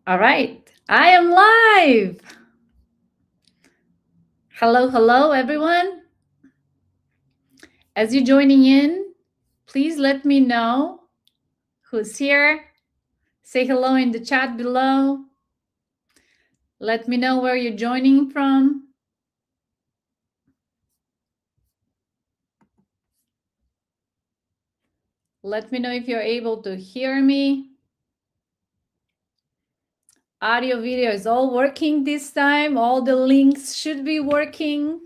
All right, I am live. Hello, everyone. As you're joining in, please let me know who's here. Say hello in the chat below. Let me know where you're joining from. Let me know if you're able to hear me. Audio, video is all working this time. All the links should be working.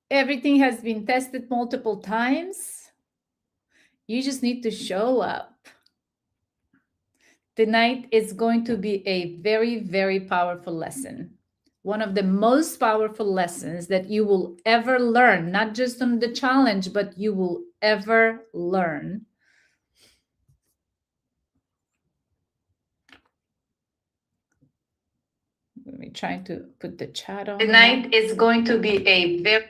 Everything has been tested multiple times. You just need to show up. Tonight is going to be a very, very powerful lesson. One of the most powerful lessons that you will ever learn, not just on the challenge, but you will ever learn. Let me try to put the chat on. Tonight is going to be a very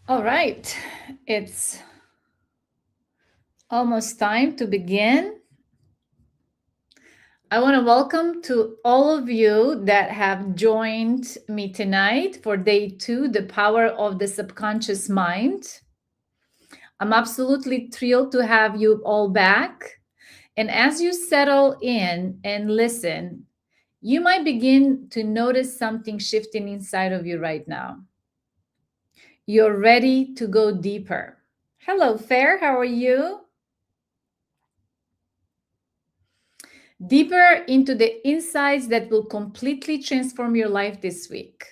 All right, it's almost time to begin. I want to welcome to all of you that have joined me tonight for day 2, The Power of the Subconscious Mind. I'm absolutely thrilled to have you all back. And as you settle in and listen, you might begin to notice something shifting inside of you right now. You're ready to go deeper. Hello, Fair. How are you? Deeper into the insights that will completely transform your life this week.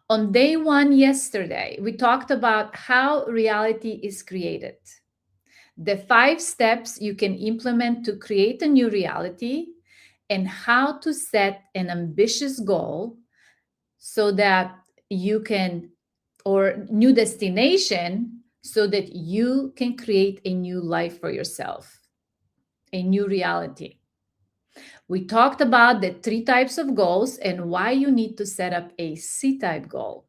On day 1 yesterday, we talked about how reality is created. The 5 steps you can implement to create a new reality and how to set an ambitious goal so that you can, or new destination, so that you can create a new life for yourself, a new reality. We talked about the 3 types of goals and why you need to set up a C-type goal.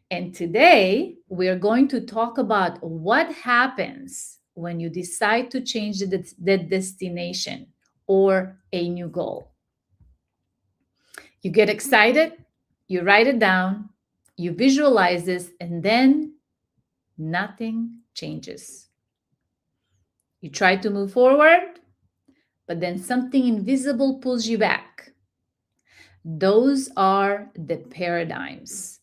And today we're going to talk about what happens when you decide to change the destination or a new goal. You get excited? You write it down, you visualize this, and then nothing changes. You try to move forward, but then something invisible pulls you back. Those are the paradigms,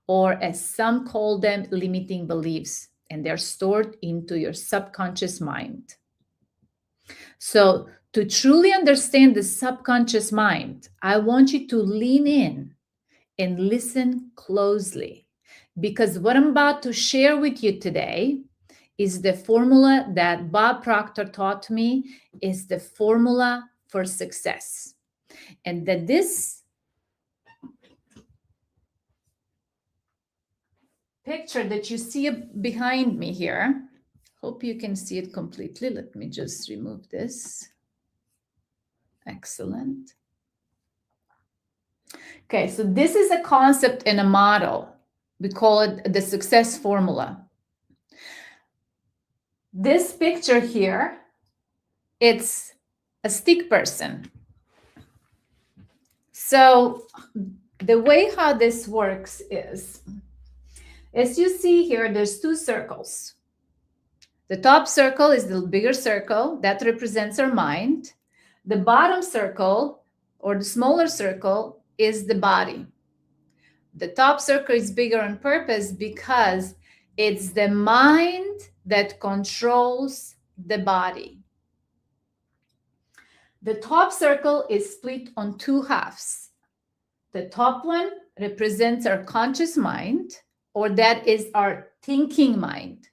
or as some call them, limiting beliefs, and they're stored into your subconscious mind. So, to truly understand the subconscious mind, I want you to lean in and listen closely, because what I'm about to share with you today is the formula that Bob Proctor taught me, is the formula for success. And that this picture that you see behind me here, hope you can see it completely. Let me just remove this. Excellent. Okay, so this is a concept and a model. We call it the success formula. This picture here, it's a stick person. So the way how this works is, as you see here, there's two circles. The top circle is the bigger circle that represents our mind. The bottom circle, or the smaller circle, is the body. The top circle is bigger on purpose because it's the mind that controls the body. The top circle is split on two halves. The top one represents our conscious mind, or that is our thinking mind.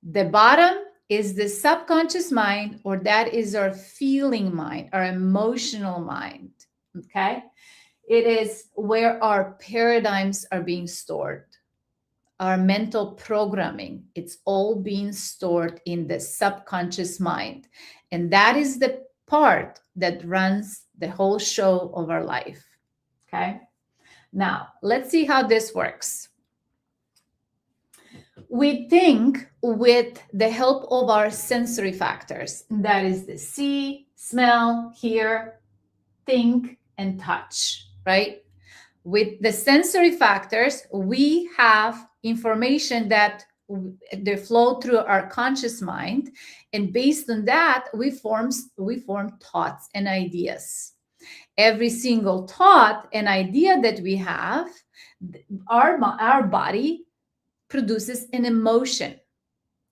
The bottom is the subconscious mind, or that is our feeling mind, our emotional mind, okay? It is where our paradigms are being stored. Our mental programming, it's all being stored in the subconscious mind. And that is the part that runs the whole show of our life, okay? Now, let's see how this works. We think with the help of our sensory factors. That is the see, smell, hear, think, and touch, right? With the sensory factors, we have information that they flow through our conscious mind, and based on that, we form thoughts and ideas. Every single thought and idea that we have, our body produces an emotion.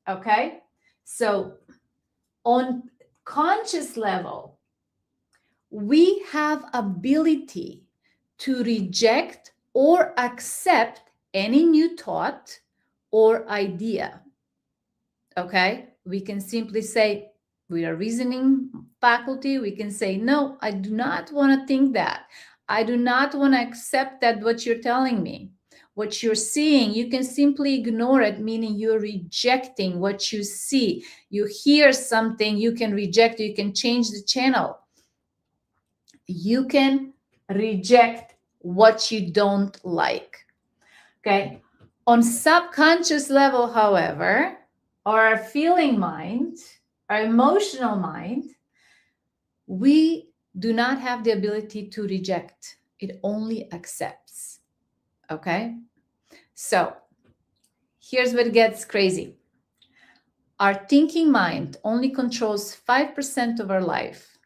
Okay, so on conscious level, we have ability to reject or accept any new thought or idea. Okay, we can simply say, we are reasoning faculty, we can say, no, I do not want to think that. I do not want to accept that what you're telling me. What you're seeing, you can simply ignore it, meaning you're rejecting what you see. You hear something, you can reject, you can change the channel. You can reject what you don't like. Okay. On subconscious level, however, our feeling mind, our emotional mind, we do not have the ability to reject. It only accepts. Okay. So here's what gets crazy. Our thinking mind only controls 5% of our life.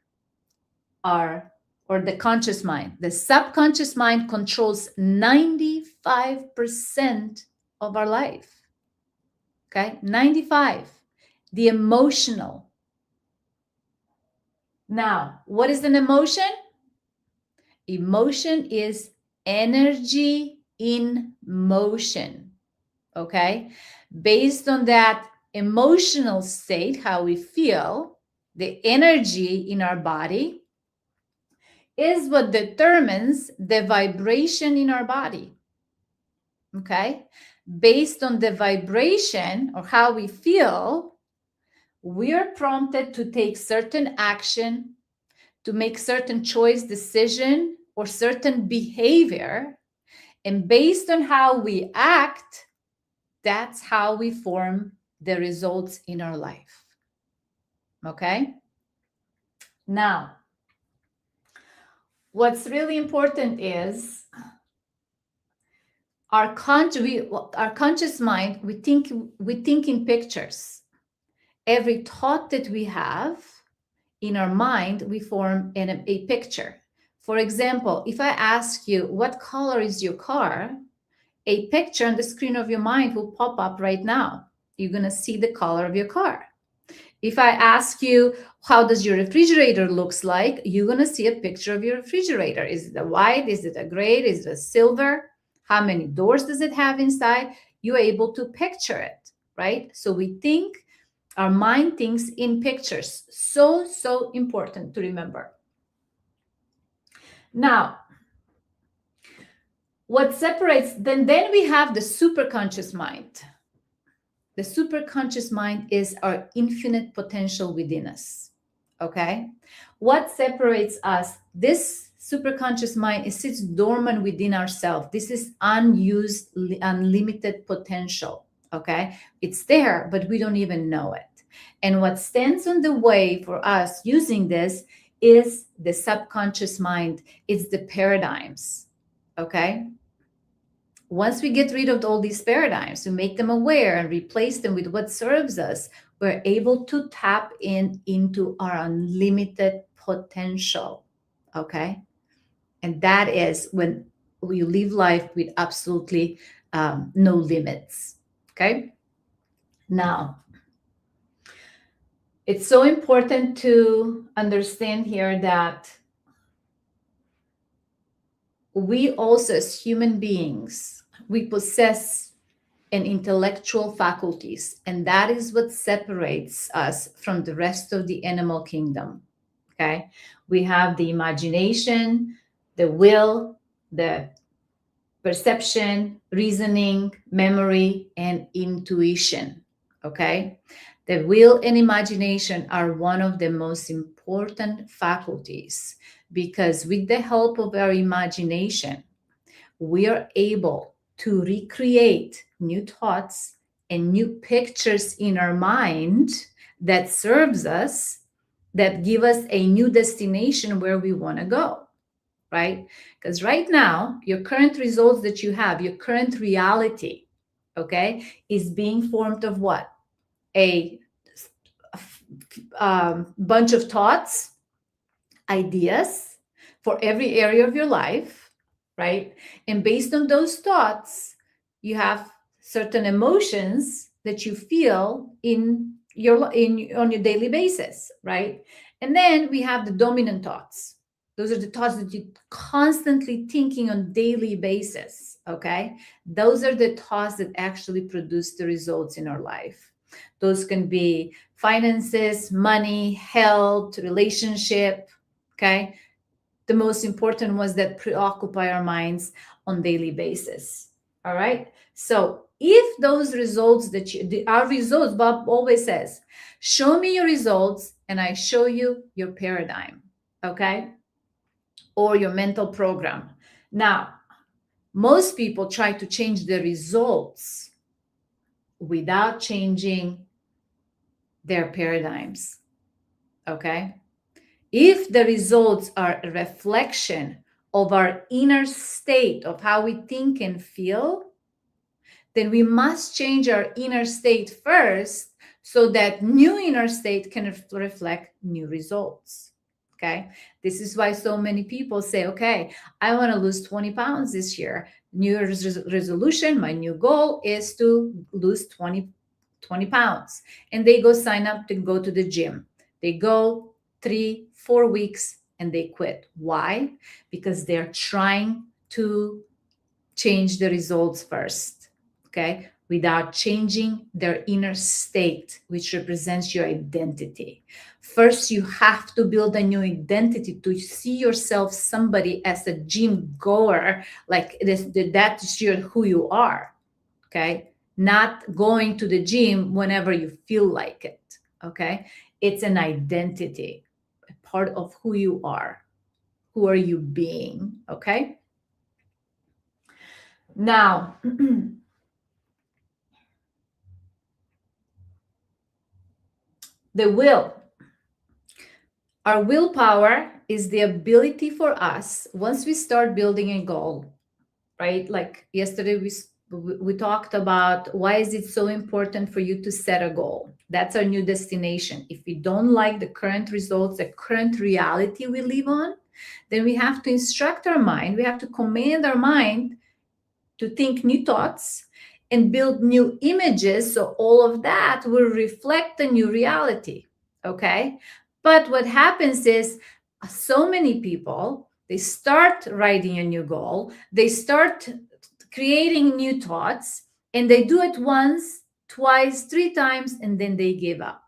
Or the conscious mind. The subconscious mind controls 95% of our life. Okay, 95. The emotional. Now, what is an emotion? Emotion is energy in motion. Okay, based on that emotional state, how we feel, the energy in our body is what determines the vibration in our body. Okay, based on the vibration or how we feel, we are prompted to take certain action, to make certain choice, decision, or certain behavior. And based on how we act, that's how we form the results in our life. Okay? Now, what's really important is our conscious mind, we think in pictures. Every thought that we have in our mind, we form a picture. For example, if I ask you, what color is your car? A picture on the screen of your mind will pop up right now. You're going to see the color of your car. If I ask you, how does your refrigerator looks like? You're going to see a picture of your refrigerator. Is it a white? Is it a gray? Is it a silver? How many doors does it have inside? You're able to picture it, right? So we think, our mind thinks in pictures. So important to remember. Now, what separates, then we have the superconscious mind. The superconscious mind is our infinite potential within us. Okay? What separates us? This superconscious mind, it sits dormant within ourselves. This is unused, unlimited potential. Okay? It's there, but we don't even know it. And what stands on the way for us using this is the subconscious mind. It's the paradigms. Okay? Once we get rid of all these paradigms, we make them aware and replace them with what serves us, we're able to tap into our unlimited potential. Okay? And that is when we live life with absolutely no limits. Okay? Now, it's so important to understand here that we also, as human beings, we possess an intellectual faculties, and that is what separates us from the rest of the animal kingdom. Okay? We have the imagination, the will, the perception, reasoning, memory, and intuition. Okay? The will and imagination are one of the most important faculties, because with the help of our imagination, we are able to recreate new thoughts and new pictures in our mind that serves us, that give us a new destination where we want to go, right? Because right now, your current results that you have, your current reality, okay, is being formed of what? A bunch of thoughts, ideas for every area of your life, right? And based on those thoughts, you have certain emotions that you feel on your daily basis, right? And then we have the dominant thoughts. Those are the thoughts that you're constantly thinking on daily basis, okay? Those are the thoughts that actually produce the results in our life. Those can be finances, money, health, relationship, okay? The most important ones that preoccupy our minds on daily basis. All right. So if those results our results, Bob always says, show me your results and I show you your paradigm. Okay. Or your mental program. Now, most people try to change the results without changing their paradigms. Okay. If the results are a reflection of our inner state of how we think and feel, then we must change our inner state first so that new inner state can reflect new results. Okay. This is why so many people say, okay, I want to lose 20 pounds this year. New Year's resolution, my new goal is to lose 20 pounds. And they go sign up to go to the gym. They go 3-4 weeks and they quit. Why? Because they're trying to change the results first, okay, without changing their inner state, which represents your identity. First, you have to build a new identity to see yourself somebody as a gym goer, like that's who you are, okay? Not going to the gym whenever you feel like it, okay? It's an identity, a part of who you are. Who are you being, okay? Now, the will. Our willpower is the ability for us, once we start building a goal, right? Like yesterday, we talked about why is it so important for you to set a goal. That's our new destination. If we don't like the current results, the current reality we live on, then we have to instruct our mind, we have to command our mind to think new thoughts and build new images, so all of that will reflect the new reality. Okay, but what happens is so many people, they start writing a new goal, they start creating new thoughts, and they do it once, twice, three times, and then they give up.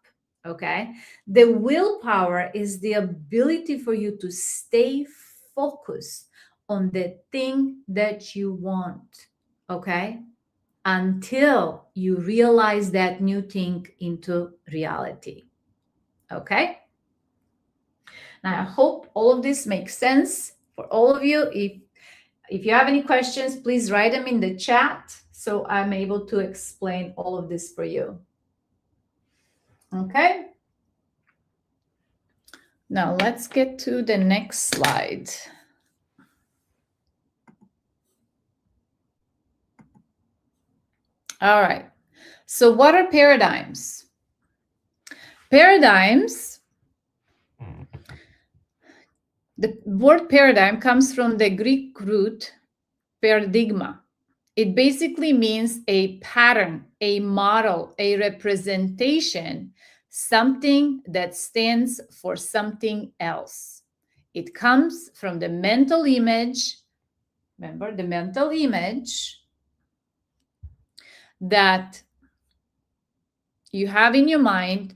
Okay, the willpower is the ability for you to stay focused on the thing that you want, okay, until you realize that new thing into reality. Okay, now I hope all of this makes sense for all of you. If you have any questions, please write them in the chat so I'm able to explain all of this for you. Okay, now let's get to the next slide. All right, so what are paradigms? Paradigms, the word paradigm comes from the Greek root paradigma. It basically means a pattern, a model, a representation, something that stands for something else. It comes from the mental image, remember the mental image that you have in your mind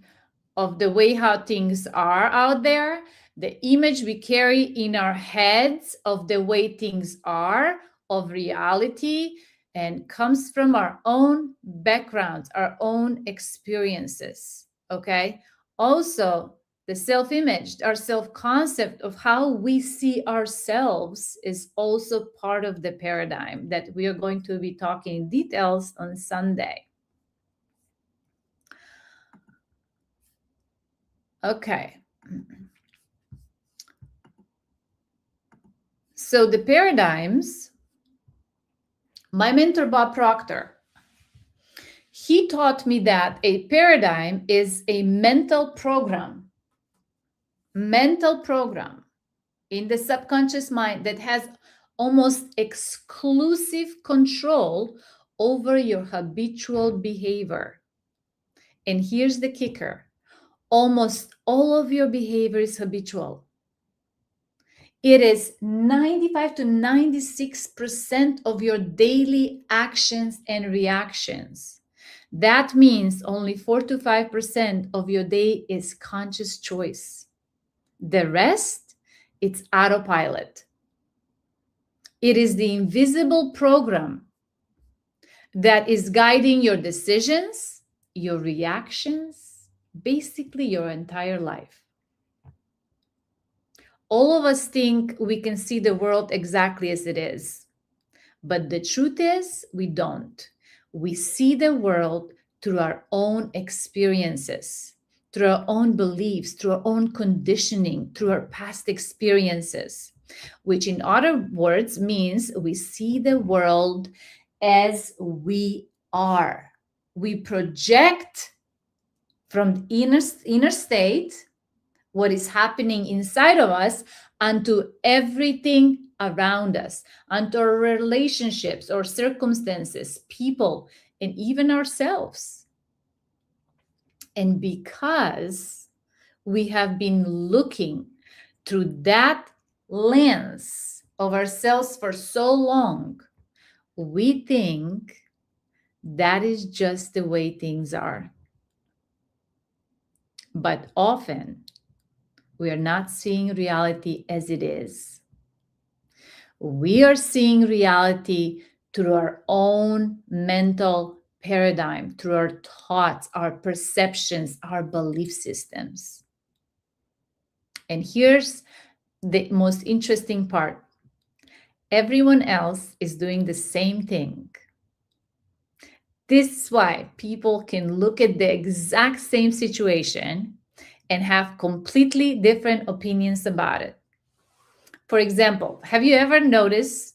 of the way how things are out there, the image we carry in our heads of the way things are, of reality, and comes from our own backgrounds, our own experiences, okay? Also, the self-image, our self-concept of how we see ourselves is also part of the paradigm that we are going to be talking in details on Sunday. Okay. So the paradigms, my mentor, Bob Proctor, he taught me that a paradigm is a mental program in the subconscious mind that has almost exclusive control over your habitual behavior. And here's the kicker. Almost all of your behavior is habitual. It is 95 to 96% of your daily actions and reactions. That means only 4 to 5% of your day is conscious choice. The rest, it's autopilot. It is the invisible program that is guiding your decisions, your reactions, basically your entire life. All of us think we can see the world exactly as it is. But the truth is, we don't. We see the world through our own experiences, through our own beliefs, through our own conditioning, through our past experiences, which in other words means we see the world as we are. We project from inner state what is happening inside of us onto everything around us, onto our relationships or circumstances, people, and even ourselves. And because we have been looking through that lens of ourselves for so long, we think that is just the way things are. But often, we are not seeing reality as it is. We are seeing reality through our own mental paradigm, through our thoughts, our perceptions, our belief systems. And here's the most interesting part. Everyone else is doing the same thing. This is why people can look at the exact same situation and have completely different opinions about it. For example, have you ever noticed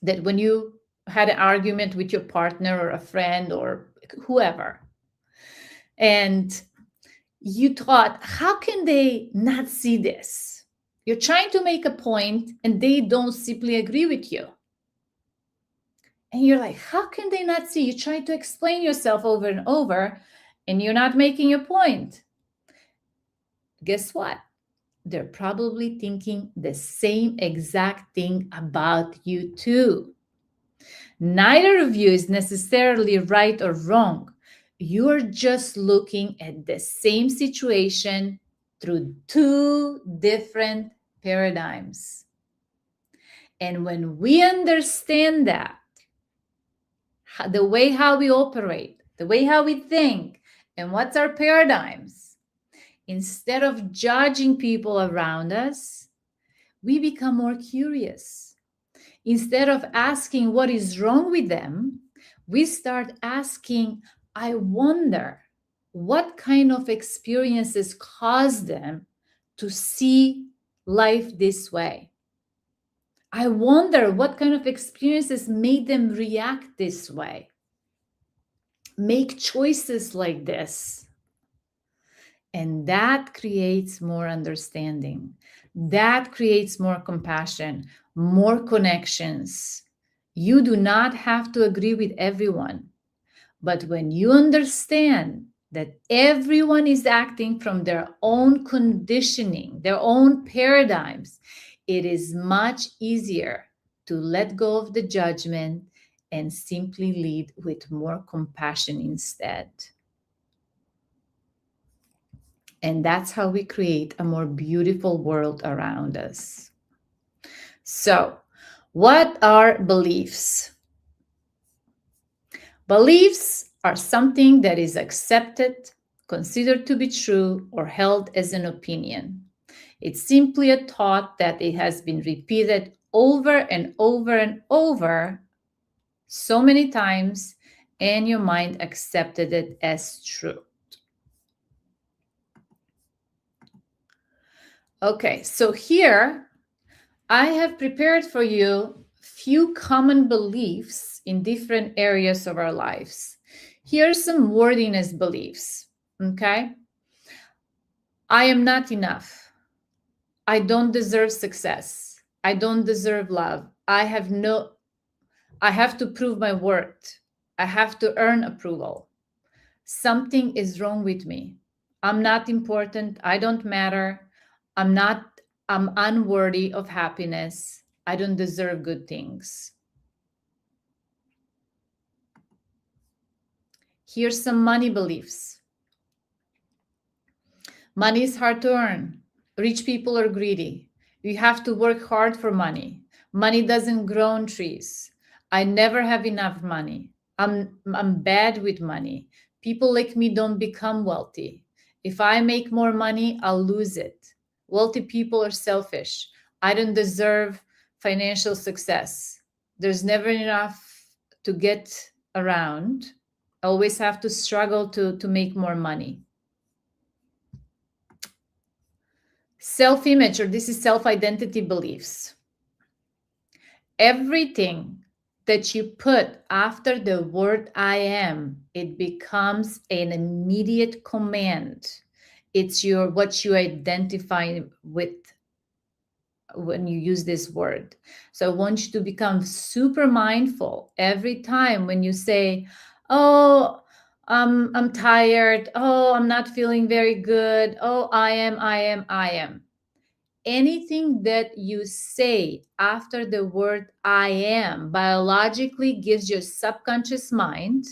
that when you had an argument with your partner or a friend or whoever, and you thought, how can they not see this? You're trying to make a point and they don't simply agree with you. And you're like, how can they not see? You try to explain yourself over and over and you're not making your point. Guess what? They're probably thinking the same exact thing about you too. Neither of you is necessarily right or wrong. You're just looking at the same situation through two different paradigms. And when we understand that, the way how we operate, the way how we think, and what's our paradigms, instead of judging people around us, we become more curious. Instead of asking what is wrong with them, we start asking, I wonder what kind of experiences caused them to see life this way. I wonder what kind of experiences made them react this way, make choices like this. And that creates more understanding. That creates more compassion, more connections. You do not have to agree with everyone. But when you understand that everyone is acting from their own conditioning, their own paradigms, it is much easier to let go of the judgment and simply lead with more compassion instead. And that's how we create a more beautiful world around us. So, what are beliefs? Beliefs are something that is accepted, considered to be true, or held as an opinion. It's simply a thought that it has been repeated over and over and over so many times, and your mind accepted it as true. Okay, so here I have prepared for you few common beliefs in different areas of our lives. Here's some worthiness beliefs, okay? I am not enough. I don't deserve success. I don't deserve love. I have to prove my worth. I have to earn approval. Something is wrong with me. I'm not important. I don't matter. I'm unworthy of happiness. I don't deserve good things. Here's some money beliefs. Money is hard to earn. Rich people are greedy. You have to work hard for money. Money doesn't grow on trees. I never have enough money. I'm bad with money. People like me don't become wealthy. If I make more money, I'll lose it. Wealthy people are selfish. I don't deserve financial success. There's never enough to get around. I always have to struggle to make more money. Self-image, or this is self-identity beliefs. Everything that you put after the word I am, it becomes an immediate command. It's what you identify with when you use this word. So I want you to become super mindful every time when you say, oh, I'm tired. Oh, I'm not feeling very good. Oh, I am. Anything that you say after the word I am biologically gives your subconscious mind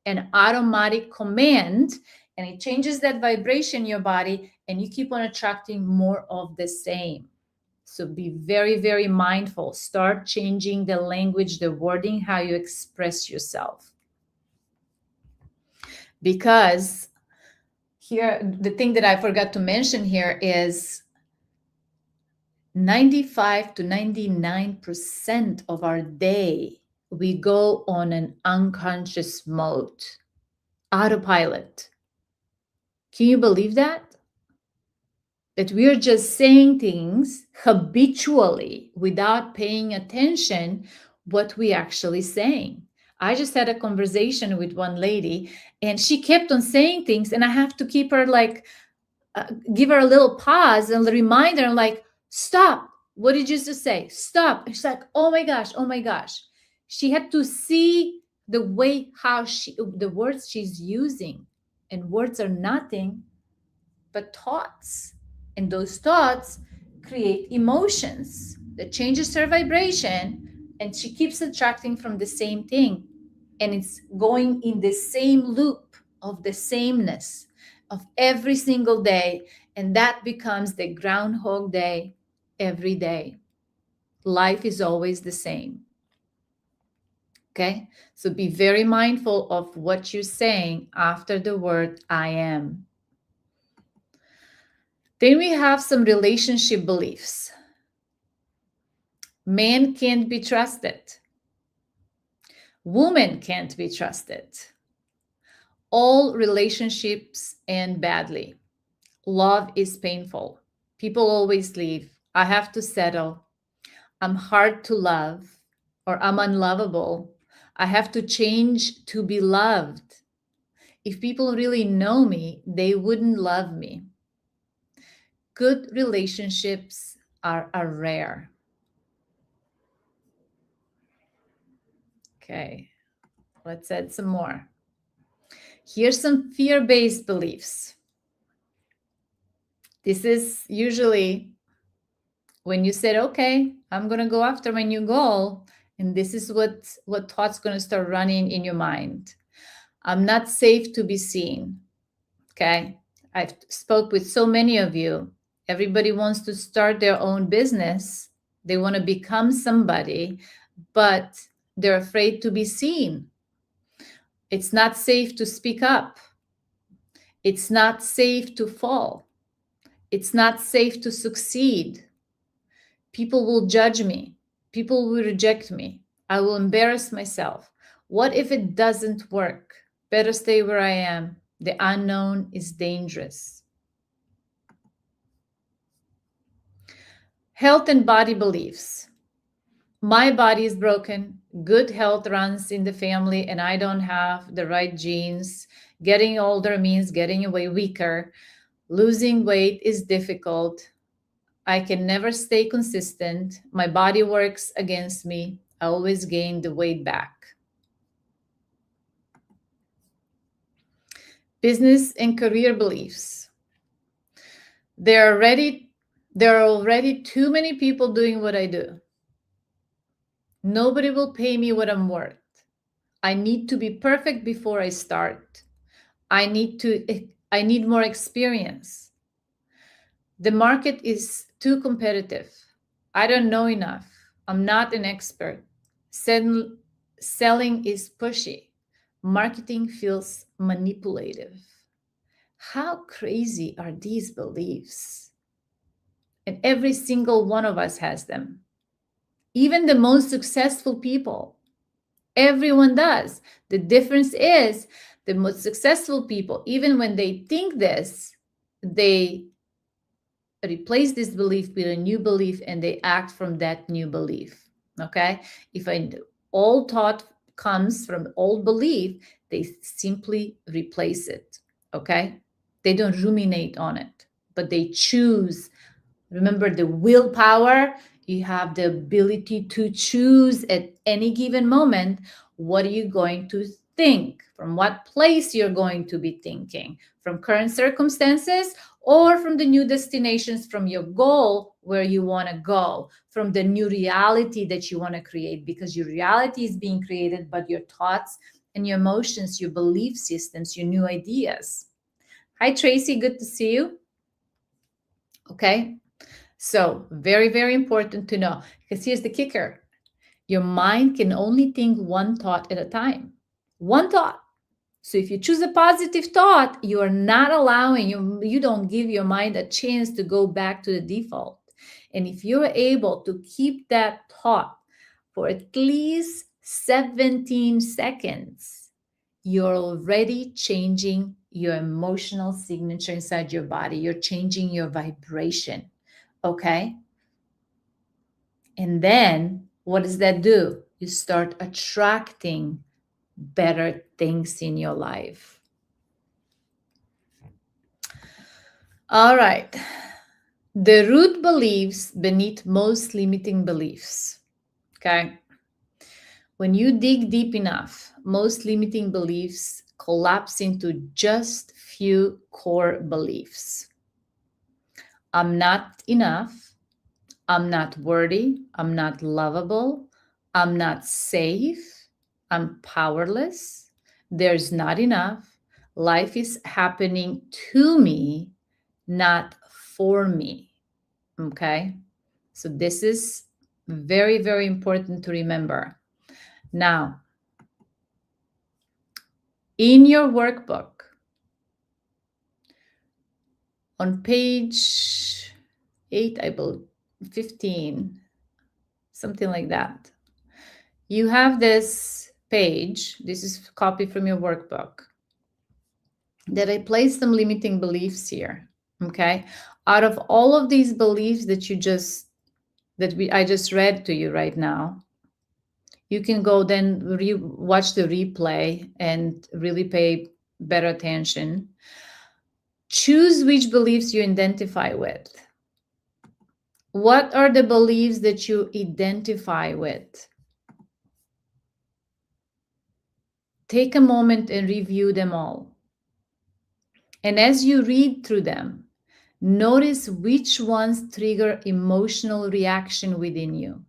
an automatic command, and it changes that vibration in your body, and you keep on attracting more of the same. So be very, very mindful. Start changing the language, the wording, how you express yourself. Because here, the thing that I forgot to mention here is 95 to 99% of our day, we go on an unconscious mode, autopilot. Can you believe that? That we're just saying things habitually without paying attention what we actually saying. I just had a conversation with one lady and she kept on saying things and I have to keep her like give her a little pause and remind her like, stop. What did you just say? Stop. And she's like, oh my gosh, oh my gosh. She had to see the way how the words she's using, and words are nothing but thoughts. And those thoughts create emotions that changes her vibration, and she keeps attracting from the same thing. And it's going in the same loop of the sameness of every single day. And that becomes the Groundhog Day every day. Life is always the same. Okay? So be very mindful of what you're saying after the word I am. Then we have some relationship beliefs. Men can't be trusted. Women can't be trusted. All relationships end badly. Love is painful. People always leave. I have to settle. I'm hard to love, or I'm unlovable. I have to change to be loved. If people really know me, they wouldn't love me. Good relationships are rare. Okay, let's add some more. Here's some fear-based beliefs. This is usually when you said, okay, I'm going to go after my new goal. And this is what thoughts going to start running in your mind. I'm not safe to be seen. Okay. I've spoke with so many of you. Everybody wants to start their own business. They want to become somebody, but they're afraid to be seen. It's not safe to speak up. It's not safe to fall. It's not safe to succeed. People will judge me. People will reject me. I will embarrass myself. What if it doesn't work? Better stay where I am. The unknown is dangerous. Health and body beliefs. My body is broken. Good health runs in the family, and I don't have the right genes. Getting older means getting away weaker. Losing weight is difficult. I can never stay consistent. My body works against me. I always gain the weight back. Business and career beliefs. There are already too many people doing what I do. Nobody will pay me what I'm worth. I need to be perfect before I start. I need more experience. The market is too competitive. I don't know enough. I'm not an expert. Selling is pushy. Marketing feels manipulative. How crazy are these beliefs? And every single one of us has them. Even the most successful people. Everyone does. The difference is the most successful people, even when they think this, they replace this belief with a new belief and they act from that new belief. Okay? If an old thought comes from old belief, they simply replace it. Okay? They don't ruminate on it, but they choose. Remember the willpower, you have the ability to choose at any given moment what are you going to think, from what place you're going to be thinking, from current circumstances or from the new destinations, from your goal where you want to go, from the new reality that you want to create, because your reality is being created by your thoughts and your emotions, your belief systems, your new ideas. Hi, Tracy. Good to see you. Okay. So very, very important to know, because here's the kicker. Your mind can only think one thought at a time. One thought. So if you choose a positive thought, you are not allowing, you don't give your mind a chance to go back to the default. And if you're able to keep that thought for at least 17 seconds, you're already changing your emotional signature inside your body. You're changing your vibration. Okay? And then what does that do? You start attracting better things in your life. All right. The root beliefs beneath most limiting beliefs. Okay. When you dig deep enough, most limiting beliefs collapse into just few core beliefs. I'm not enough. I'm not worthy. I'm not lovable. I'm not safe. I'm powerless. There's not enough. Life is happening to me, not for me. Okay. So this is very, very important to remember. Now, in your workbook, on page 8, I believe, 15, something like that, you have this page. This is a copy from your workbook that I placed some limiting beliefs here. Okay. Out of all of these beliefs that I just read to you right now, you can go then watch the replay and really pay better attention. Choose which beliefs you identify with. What are the beliefs that you identify with? Take a moment and review them all. And as you read through them, notice which ones trigger emotional reaction within you.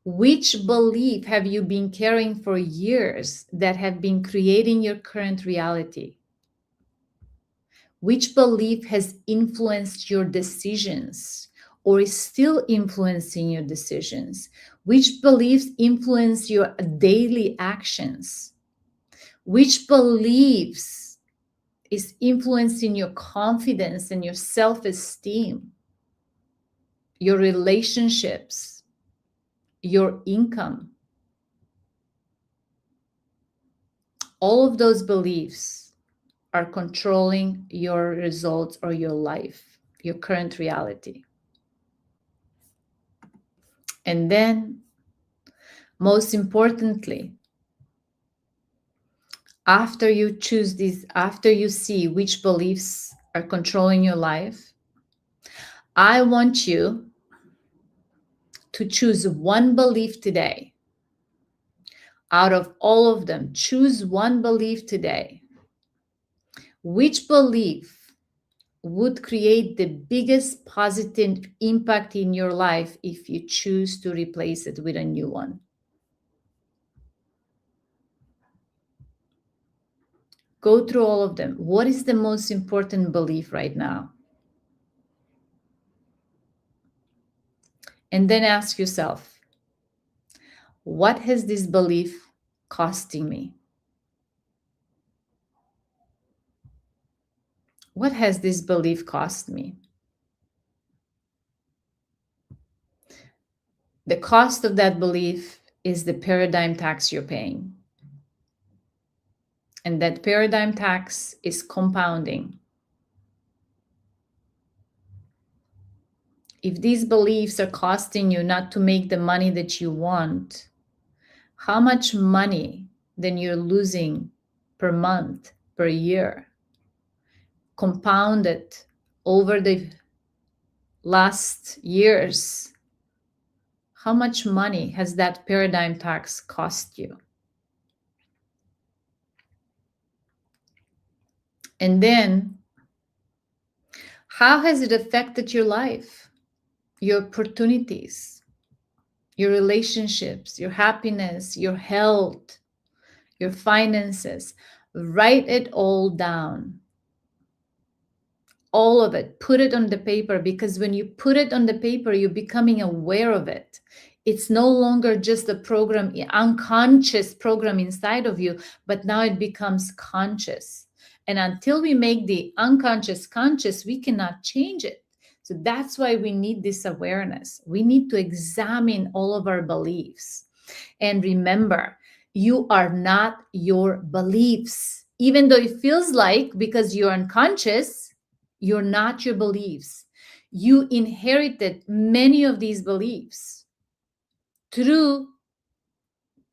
Which belief have you been carrying for years that have been creating your current reality? Which belief has influenced your decisions or is still influencing your decisions? Which beliefs influence your daily actions? Which beliefs is influencing your confidence and your self-esteem, your relationships, your income? All of those beliefs are controlling your results or your life, your current reality. And then, most importantly, after you choose these, after you see which beliefs are controlling your life, I want you to choose one belief today. Out of all of them, choose one belief today. Which belief would create the biggest positive impact in your life if you choose to replace it with a new one? Go through all of them. What is the most important belief right now? And then ask yourself, what has this belief costing me? What has this belief cost me? The cost of that belief is the paradigm tax you're paying. And that paradigm tax is compounding. If these beliefs are costing you not to make the money that you want, how much money then you're losing per month, per year, compounded over the last years? How much money has that paradigm tax cost you? And then, how has it affected your life, your opportunities, your relationships, your happiness, your health, your finances? Write it all down. All of it. Put it on the paper, because when you put it on the paper, you're becoming aware of it. It's no longer just a program, unconscious program inside of you, but now it becomes conscious. And until we make the unconscious conscious, we cannot change it. So that's why we need this awareness. We need to examine all of our beliefs. And remember, you are not your beliefs. Even though it feels like, because you're unconscious, you're not your beliefs. You inherited many of these beliefs through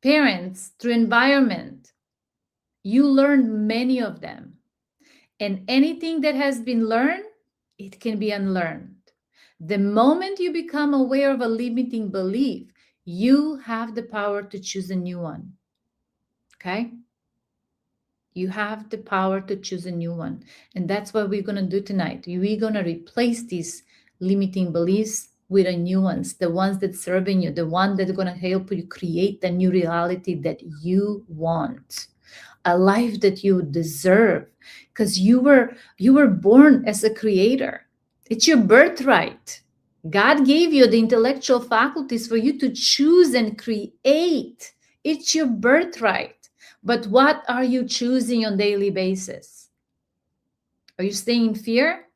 parents, through environment. You learned many of them. And anything that has been learned, it can be unlearned. The moment you become aware of a limiting belief, you have the power to choose a new one. Okay? You have the power to choose a new one. And that's what we're going to do tonight. We're going to replace these limiting beliefs with a new ones, the ones that serving you, the one that's going to help you create the new reality that you want, a life that you deserve, because you were born as a creator. It's your birthright. God gave you the intellectual faculties for you to choose and create. It's your birthright. But what are you choosing on a daily basis? Are you staying in fear?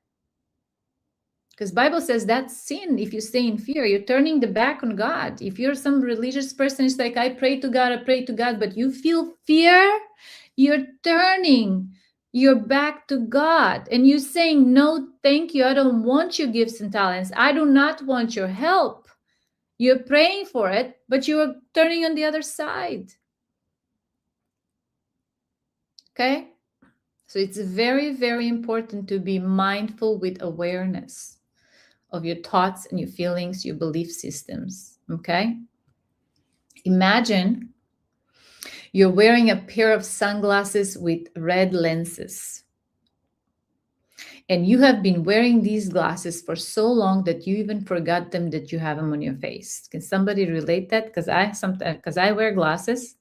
Because Bible says that's sin. If you stay in fear, you're turning the back on God. If you're some religious person, it's like, I pray to God, but you feel fear, you're turning your back to God. And you're saying, no, thank you. I don't want your gifts and talents. I do not want your help. You're praying for it, but you're turning on the other side. Okay? So it's very, very important to be mindful with awareness of your thoughts and your feelings, your belief systems. Okay? Imagine you're wearing a pair of sunglasses with red lenses. And you have been wearing these glasses for so long that you even forgot them, that you have them on your face. Can somebody relate that? Because I wear glasses.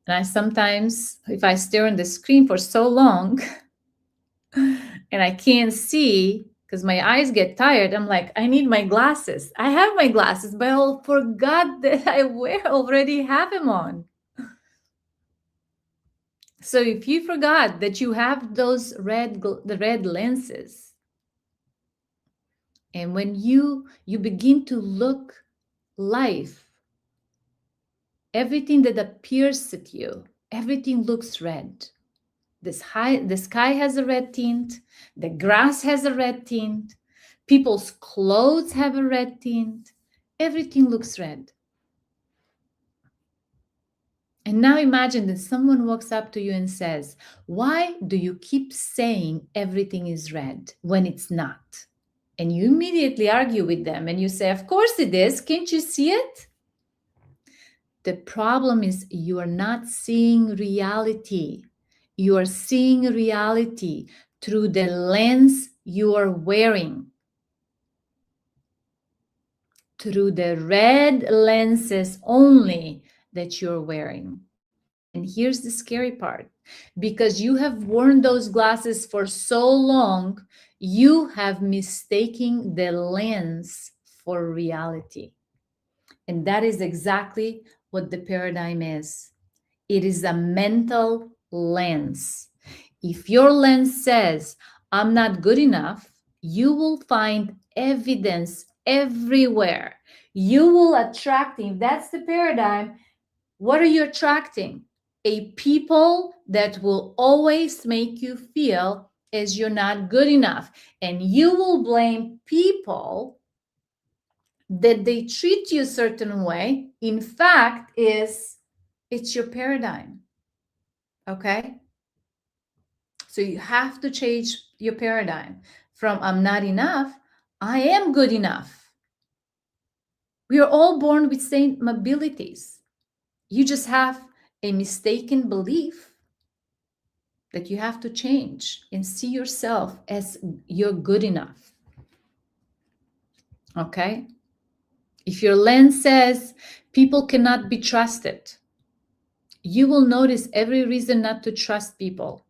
And I sometimes, if I stare on the screen for so long and I can't see because my eyes get tired, I'm like, I need my glasses. I have my glasses, but I forgot that I already have them on. So if you forgot that you have those the red lenses, and when you begin to look life, everything that appears at you, everything looks red. The sky has a red tint. The grass has a red tint. People's clothes have a red tint. Everything looks red. And now imagine that someone walks up to you and says, why do you keep saying everything is red when it's not? And you immediately argue with them and you say, of course it is. Can't you see it? The problem is you are not seeing reality. You are seeing reality through the lens you are wearing, through the red lenses only that you're wearing. And here's the scary part. Because you have worn those glasses for so long, you have mistaken the lens for reality. And that is exactly what the paradigm is. It is a mental lens. If your lens says, I'm not good enough, you will find evidence everywhere. You will attract, if that's the paradigm, what are you attracting? A people that will always make you feel as you're not good enough. And you will blame people that they treat you a certain way. In fact, it's your paradigm. Okay? So you have to change your paradigm from I'm not enough, I am good enough. We are all born with same abilities. You just have a mistaken belief that you have to change and see yourself as you're good enough. Okay? If your lens says people cannot be trusted, you will notice every reason not to trust people.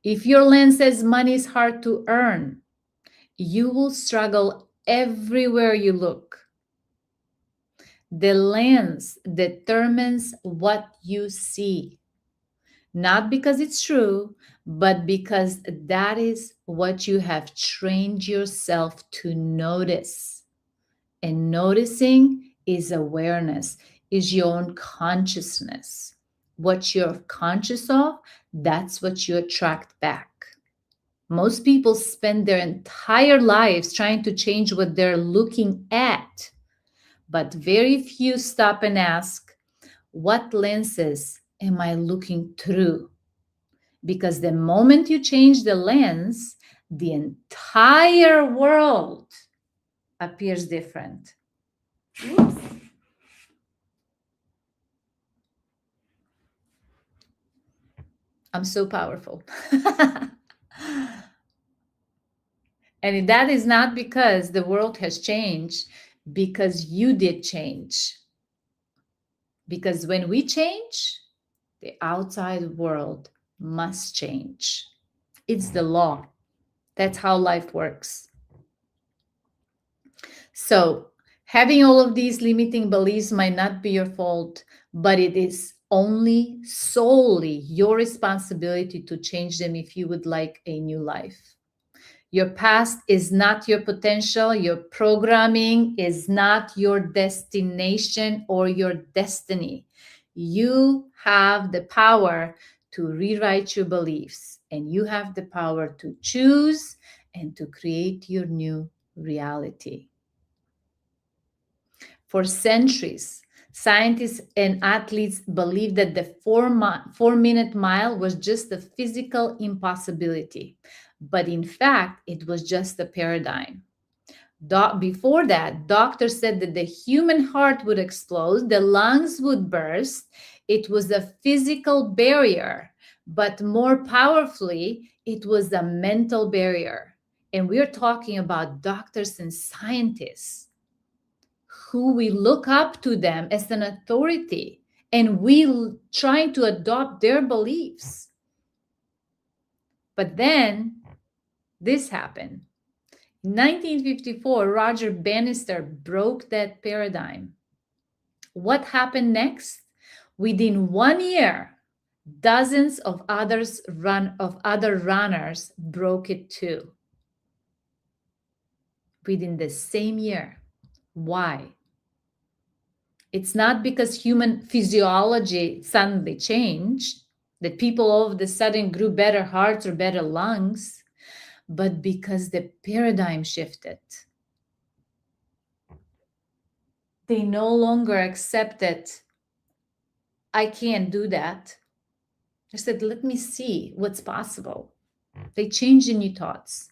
If your lens says money is hard to earn, you will struggle everywhere you look. The lens determines what you see, not because it's true, but because that is what you have trained yourself to notice. And noticing is awareness, is your own consciousness. what you're conscious of, that's what you attract back. Most people spend their entire lives trying to change what they're looking at, but very few stop and ask, what lenses am I looking through? Because the moment you change the lens, the entire world appears different. Oops. I'm so powerful. And that is not because the world has changed, because you did change. Because when we change, the outside world must change. It's the law. That's how life works. So, having all of these limiting beliefs might not be your fault, but it is only solely your responsibility to change them if you would like a new life. Your past is not your potential. Your programming is not your destination or your destiny. You have the power to rewrite your beliefs, and you have the power to choose and to create your new reality. For centuries, scientists and athletes believed that the 4-minute mile was just a physical impossibility. But in fact, it was just a paradigm. Before that, doctors said that the human heart would explode, the lungs would burst. It was a physical barrier, but more powerfully, it was a mental barrier. And we're talking about doctors and scientists who we look up to them as an authority, and we trying to adopt their beliefs. But then this happened. In 1954, Roger Bannister broke that paradigm. What happened next? Within 1 year, dozens of other runners broke it too. Within the same year. Why? It's not because human physiology suddenly changed, that people all of a sudden grew better hearts or better lungs, but because the paradigm shifted. They no longer accepted, I can't do that. They said, let me see what's possible. They changed the new thoughts.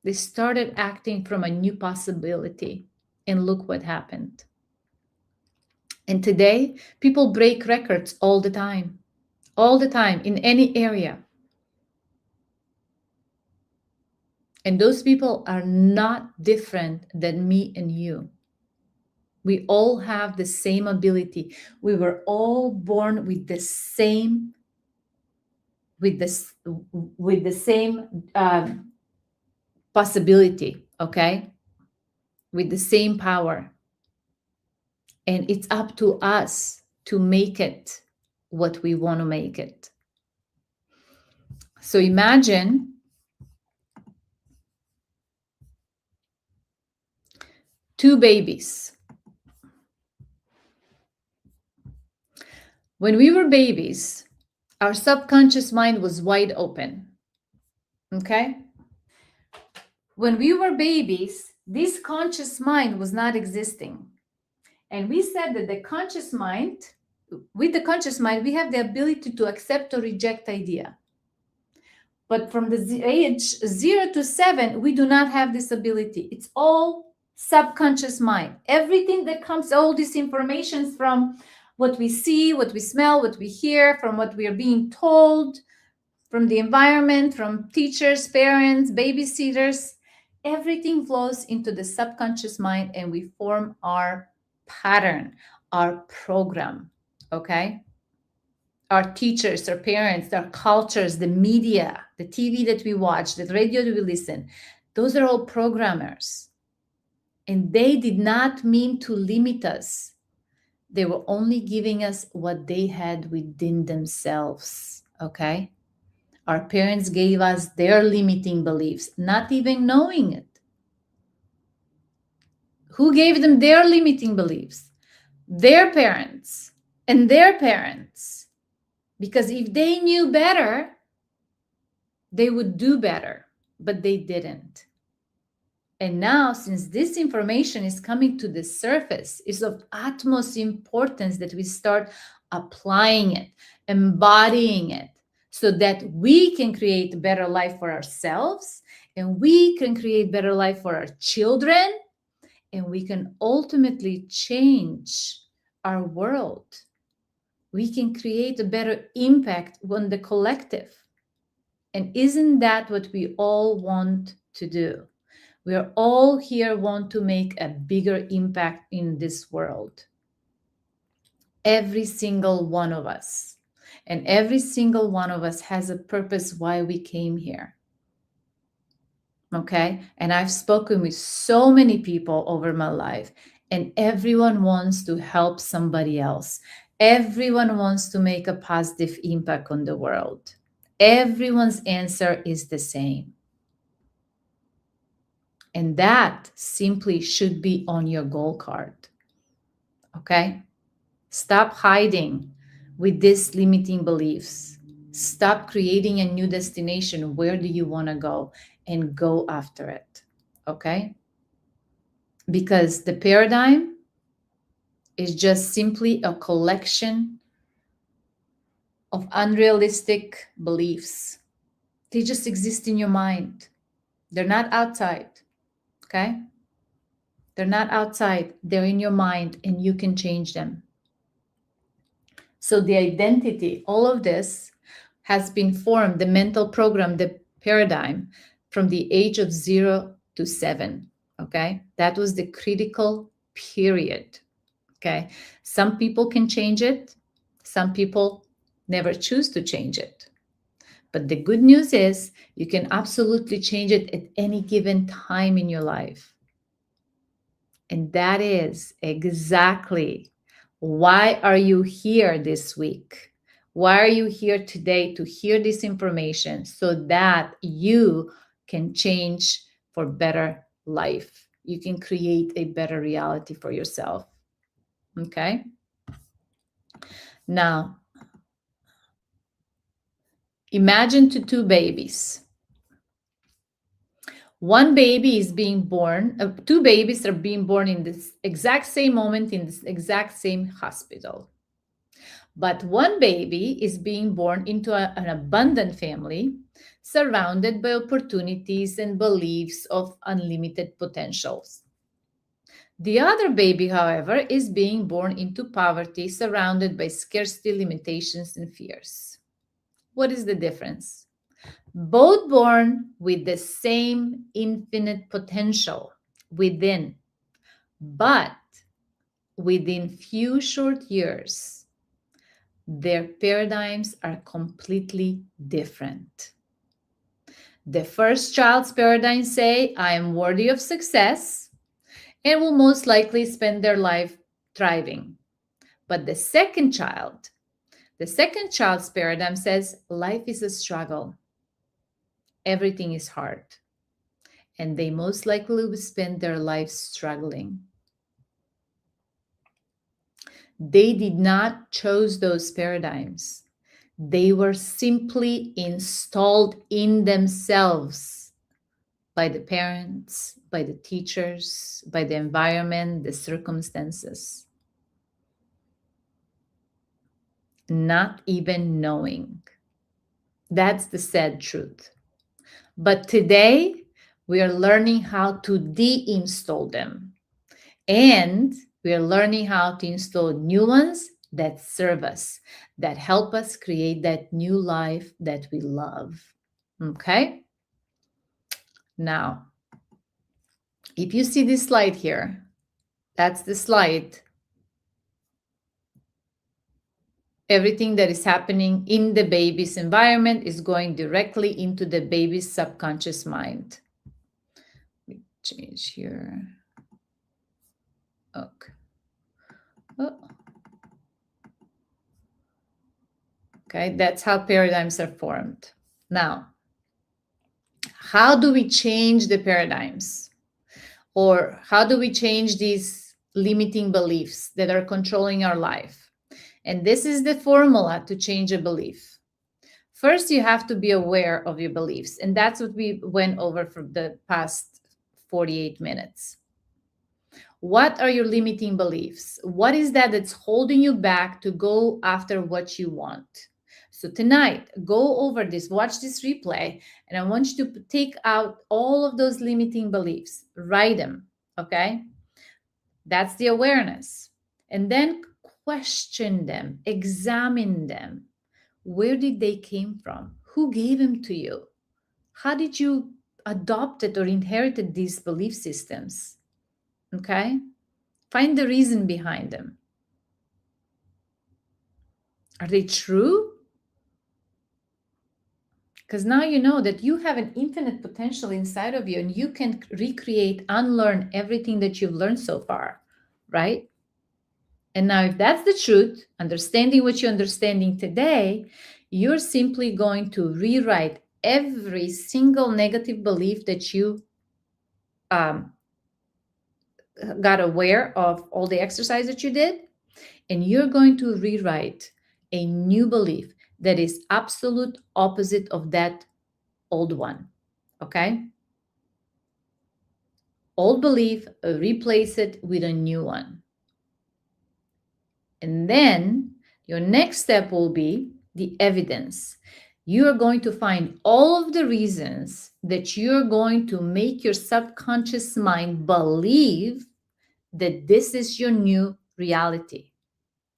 They started acting from a new possibility, and look what happened. And today, people break records all the time in any area. And those people are not different than me and you. We all have the same ability. We were all born with the same, possibility, okay? With the same power. And it's up to us to make it what we want to make it. So imagine two babies. When we were babies, our subconscious mind was wide open. Okay? When we were babies, this conscious mind was not existing. And we said that the conscious mind, with the conscious mind, we have the ability to accept or reject idea. But from the age 0 to 7, we do not have this ability. It's all subconscious mind. Everything that comes, all this information from what we see, what we smell, what we hear, from what we are being told, from the environment, from teachers, parents, babysitters, everything flows into the subconscious mind, and we form our pattern, our program, okay? Our teachers, our parents, our cultures, the media, the TV that we watch, the radio that we listen, those are all programmers. And they did not mean to limit us. They were only giving us what they had within themselves, okay? Our parents gave us their limiting beliefs, not even knowing it. Who gave them their limiting beliefs? Their parents and their parents. Because if they knew better, they would do better, but they didn't. And now, since this information is coming to the surface, it's of utmost importance that we start applying it, embodying it, so that we can create a better life for ourselves, and we can create better life for our children, and we can ultimately change our world. We can create a better impact on the collective. And isn't that what we all want to do? We are all here want to make a bigger impact in this world. Every single one of us. And every single one of us has a purpose why we came here. Okay? And I've spoken with so many people over my life, and everyone wants to help somebody else. Everyone wants to make a positive impact on the world. Everyone's answer is the same. And that simply should be on your goal card. Okay? Stop hiding with these limiting beliefs. Stop creating a new destination. Where do you want to go? And go after it. Okay? Because the paradigm is just simply a collection of unrealistic beliefs. They just exist in your mind. They're not outside. Okay? They're not outside. They're in your mind, and you can change them. So the identity, all of this has been formed, the mental program, the paradigm, from the age of 0 to 7. Okay? That was the critical period. Okay? Some people can change it. Some people never choose to change it. But the good news is you can absolutely change it at any given time in your life. And that is exactly why are you here this week? Why are you here today to hear this information so that you can change for better life? You can create a better reality for yourself. Okay? Now, imagine two babies. One baby is being born, two babies are being born in this exact same moment in this exact same hospital. But one baby is being born into an abundant family, surrounded by opportunities and beliefs of unlimited potentials. The other baby, however, is being born into poverty, surrounded by scarcity, limitations, and fears. What is the difference? Both born with the same infinite potential within, but within few short years, their paradigms are completely different. The first child's paradigm say, I am worthy of success, and will most likely spend their life thriving. But the second child's paradigm says, life is a struggle. Everything is hard. And they most likely will spend their lives struggling. They did not choose those paradigms. They were simply installed in themselves by the parents, by the teachers, by the environment, the circumstances. Not even knowing. That's the sad truth. But today, we are learning how to deinstall them. And we are learning how to install new ones that serve us, that help us create that new life that we love. Okay? Now, if you see this slide here, that's the slide. Everything that is happening in the baby's environment is going directly into the baby's subconscious mind. Let me change here. Okay. Oh. Okay, that's how paradigms are formed. Now, how do we change the paradigms? Or how do we change these limiting beliefs that are controlling our life? And this is the formula to change a belief. First, you have to be aware of your beliefs. And that's what we went over for the past 48 minutes. What are your limiting beliefs? What is that that's holding you back to go after what you want? So tonight, go over this, watch this replay, and I want you to take out all of those limiting beliefs, write them, okay? That's the awareness. And then question them, examine them. Where did they came from? Who gave them to you? How did you adopted or inherited these belief systems? Okay? Find the reason behind them. Are they true? Because now you know that you have an infinite potential inside of you and you can recreate, unlearn everything that you've learned so far, right? And now if that's the truth, understanding what you're understanding today, you're simply going to rewrite every single negative belief that you got aware of all the exercise that you did, and you're going to rewrite a new belief that is absolute opposite of that old one, okay? Old belief, replace it with a new one. And then your next step will be the evidence. You are going to find all of the reasons that you're going to make your subconscious mind believe that this is your new reality,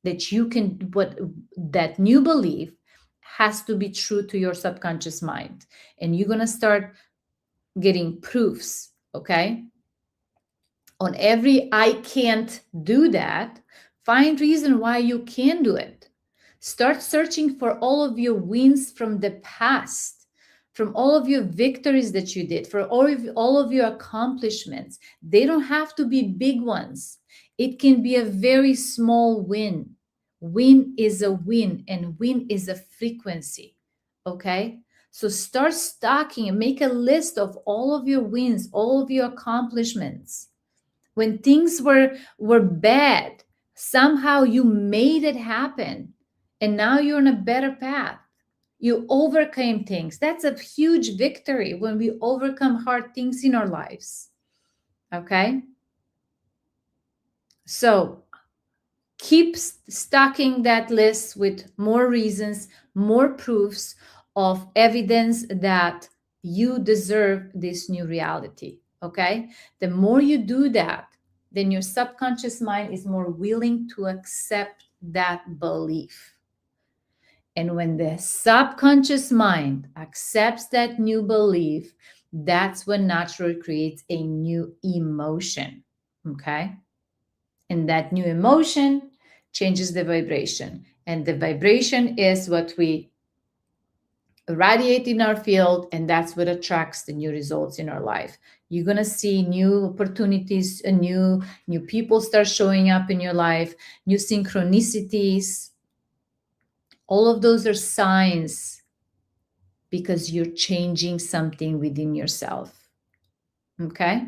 that you can, but that new belief has to be true to your subconscious mind. And you're going to start getting proofs, okay? On every I can't do that, find reason why you can do it. Start searching for all of your wins from the past, from all of your victories that you did, for all of your accomplishments. They don't have to be big ones. It can be a very small win. Win is a win, and win is a frequency, okay? So start stocking and make a list of all of your wins, all of your accomplishments. When things were bad, somehow you made it happen, and now you're on a better path. You overcame things. That's a huge victory when we overcome hard things in our lives. Okay? So keep stocking that list with more reasons, more proofs of evidence that you deserve this new reality. Okay? The more you do that, then your subconscious mind is more willing to accept that belief. And when the subconscious mind accepts that new belief, that's when naturally creates a new emotion. Okay? And that new emotion changes the vibration. And the vibration is what we radiate in our field, and that's what attracts the new results in our life. You're going to see new opportunities, new people start showing up in your life, new synchronicities. All of those are signs because you're changing something within yourself. Okay?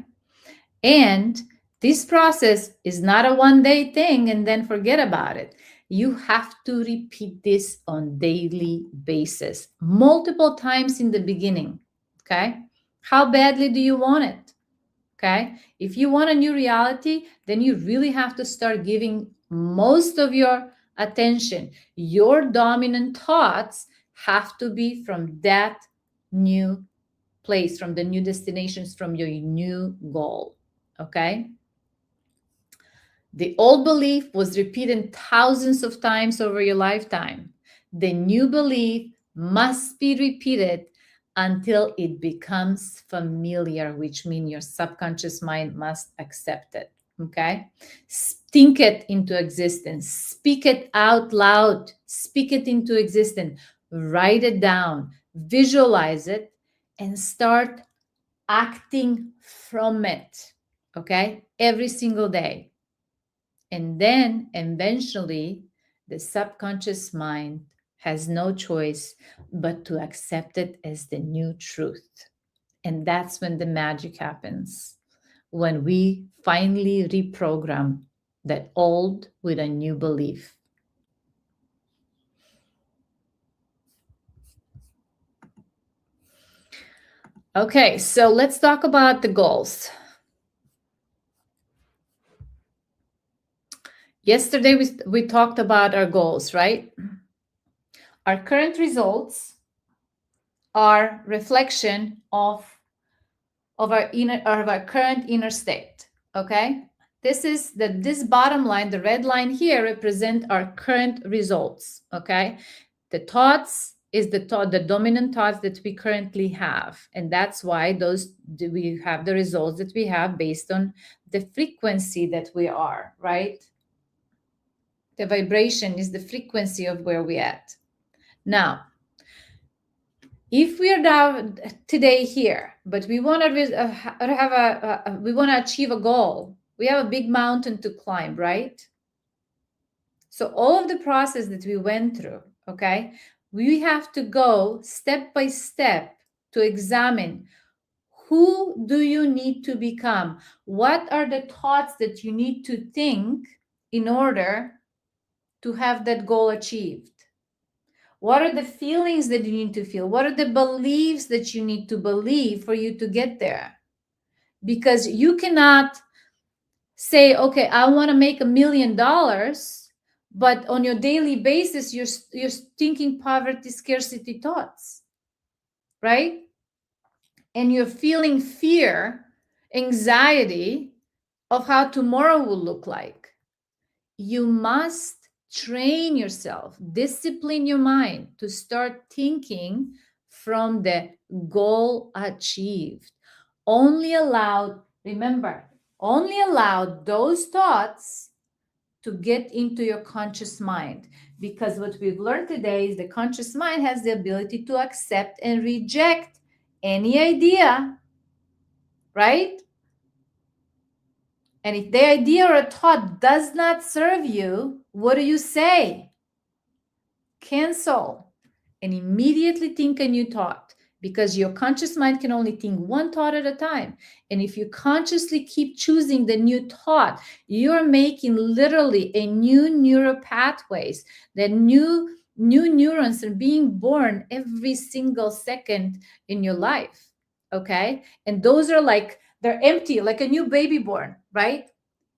And this process is not a one-day thing and then forget about it. You have to repeat this on daily basis, multiple times in the beginning, okay? How badly do you want it, okay? If you want a new reality, then you really have to start giving most of your attention. Your dominant thoughts have to be from that new place, from the new destinations, from your new goal, okay? The old belief was repeated thousands of times over your lifetime. The new belief must be repeated until it becomes familiar, which means your subconscious mind must accept it. Okay? Think it into existence. Speak it out loud. Speak it into existence. Write it down. Visualize it and start acting from it. Okay? Every single day. And then eventually, the subconscious mind has no choice but to accept it as the new truth. And that's when the magic happens, when we finally reprogram that old with a new belief. Okay, so let's talk about the goals. Yesterday we talked about our goals, right? Our current results are reflection of our current inner state. Okay, this bottom line, the red line here, represent our current results. Okay, the thoughts is the dominant thoughts that we currently have, and that's why we have the results that we have based on the frequency that we are, right? The vibration is the frequency of where we're at. Now, if we are now today here, but we want to we want to achieve a goal, we have a big mountain to climb, right? So all of the process that we went through, okay, we have to go step by step to examine who do you need to become? What are the thoughts that you need to think in order to have that goal achieved? What are the feelings that you need to feel? What are the beliefs that you need to believe for you to get there? Because you cannot say, okay, I want to make $1 million, but on your daily basis, you're thinking poverty, scarcity thoughts, right? And you're feeling fear, anxiety of how tomorrow will look like. You must train yourself, discipline your mind to start thinking from the goal achieved. Remember, only allow those thoughts to get into your conscious mind, because what we've learned today is the conscious mind has the ability to accept and reject any idea, right? And if the idea or a thought does not serve you, what do you say? Cancel and immediately think a new thought, because your conscious mind can only think one thought at a time. And if you consciously keep choosing the new thought, you're making literally a new neural pathways. The new neurons are being born every single second in your life. Okay, and those are like, they're empty, like a new baby born, right?